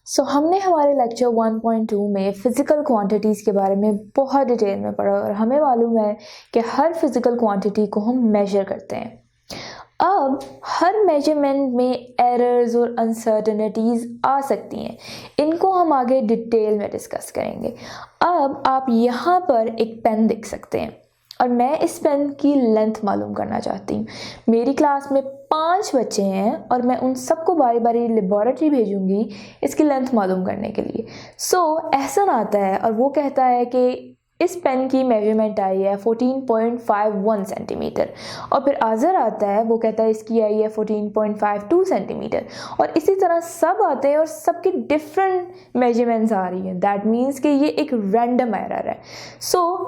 हमने हमारे लेक्चर 1.2 में फ़िज़िकल क्वांटिटीज़ के बारे में बहुत डिटेल में पढ़ा और हमें मालूम है कि हर फिज़िकल क्वांटिटी को हम मेजर करते हैं। अब हर मेजरमेंट में एरर्स और अनसर्टेनिटीज़ आ सकती हैं, इनको हम आगे डिटेल में डिस्कस करेंगे। अब आप यहाँ पर एक पेन देख सकते हैं और मैं इस पेन की लेंथ मालूम करना चाहती हूँ। मेरी क्लास में 5 बच्चे हैं और मैं उन सबको बारी बारी लेबॉरेटरी भेजूँगी इसकी लेंथ मालूम करने के लिए। एहसन आता है और वो कहता है कि इस पेन की मेजरमेंट आई है 14.51 सेंटीमीटर और फिर आज़र आता है, वो कहता है इसकी आई है 14.52 सेंटीमीटर और इसी तरह सब आते हैं और सबकी डिफरेंट मेजरमेंट्स आ रही हैं। दैट मीन्स कि ये एक रैंडम एरर है।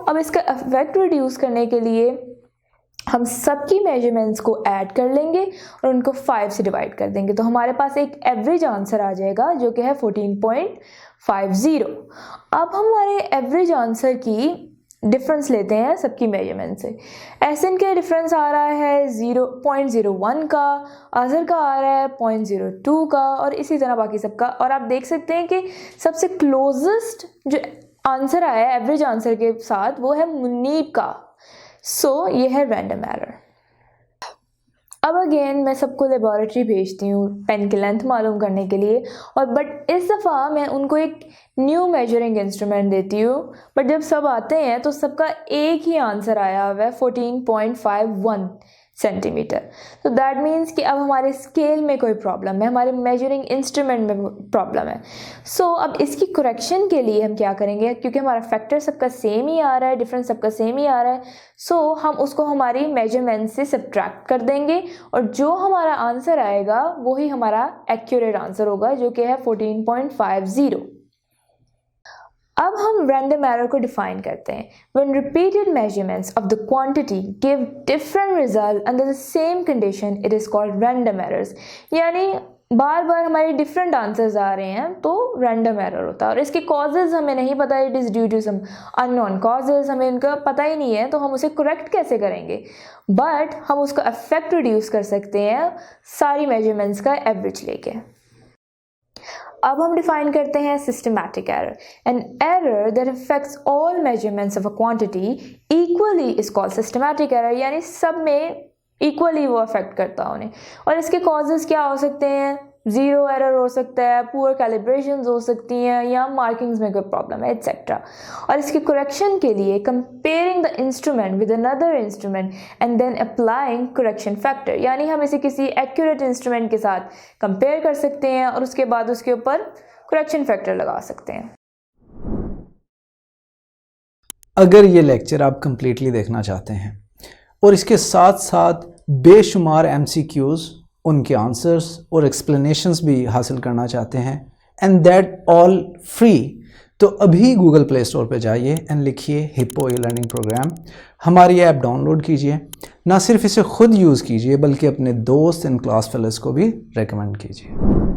अब इसका इफेक्ट रिड्यूस करने के लिए हम सबकी मेजरमेंट्स को ऐड कर लेंगे और उनको 5 से डिवाइड कर देंगे, तो हमारे पास एक एवरेज आंसर आ जाएगा जो कि है 14.50। अब हमारे एवरेज आंसर की डिफरेंस लेते हैं सबकी मेजरमेंट से। एहसन का डिफरेंस आ रहा है 0.01 का, अज़हर का आ रहा है 0.02 का और इसी तरह बाकी सबका। और आप देख सकते हैं कि सबसे क्लोजेस्ट जो आंसर आया है एवरेज आंसर के साथ वो है मुनीब का। ये है रैंडम एरर। अब अगेन मैं सबको लेबॉरेटरी भेजती हूँ पेन की लेंथ मालूम करने के लिए और बट इस दफ़ा मैं उनको एक न्यू मेजरिंग इंस्ट्रूमेंट देती हूँ। बट जब सब आते हैं तो सबका एक ही आंसर आया हुआ है 14.51 सेंटीमीटर। तो दैट मीन्स कि अब हमारे स्केल में कोई प्रॉब्लम है, हमारे मेजरिंग इंस्ट्रूमेंट में प्रॉब्लम है। अब इसकी करेक्शन के लिए हम क्या करेंगे, क्योंकि हमारा फैक्टर सबका सेम ही आ रहा है, डिफरेंस सबका सेम ही आ रहा है, हम उसको हमारी मेजरमेंट से सब्ट्रैक्ट कर देंगे और जो हमारा आंसर आएगा वही हमारा एक्यूरेट आंसर होगा जो कि है 14.50। अब हम रैंडम एरर को डिफाइन करते हैं। When repeated measurements of the quantity give different result under the same condition, it is called random errors। यानी बार बार हमारे डिफरेंट आंसर्स आ रहे हैं तो रैंडम एरर होता है और इसके कॉजेज़ हमें नहीं पता, it is due to some unknown causes, हमें इनका पता ही नहीं है, तो हम उसे करेक्ट कैसे करेंगे। बट हम उसका इफेक्ट रिड्यूस कर सकते हैं सारी मेजरमेंट्स का एवरेज लेके। अब हम डिफाइन करते हैं systematic error. An error that affects all measurements of a quantity equally is called systematic error, यानी सब में इक्वली वो अफेक्ट करता उन्हें। और इसके कॉजेज़ क्या हो सकते हैं, ज़ीरो एरर हो सकता है, पुअर कैलिब्रेशंस हो सकती हैं या मार्किंग्स में कोई प्रॉब्लम है एट्सेट्रा। और इसके करेक्शन के लिए comparing the instrument with another instrument and then applying correction factor, यानी हम इसे किसी एक्यूरेट इंस्ट्रूमेंट के साथ कंपेयर कर सकते हैं और उसके बाद उसके ऊपर करेक्शन फैक्टर लगा सकते हैं। अगर ये लेक्चर आप कंप्लीटली देखना चाहते हैं और इसके साथ साथ बेशुमार MCQs, उनके आंसर्स और एक्सप्लेनेशंस भी हासिल करना चाहते हैं एंड दैट ऑल फ्री, तो अभी गूगल प्ले स्टोर पे जाइए एंड लिखिए हिप्पो ई लर्निंग प्रोग्राम। हमारी ऐप डाउनलोड कीजिए, ना सिर्फ इसे खुद यूज़ कीजिए बल्कि अपने दोस्त एंड क्लास फेलोज़ को भी रेकमेंड कीजिए।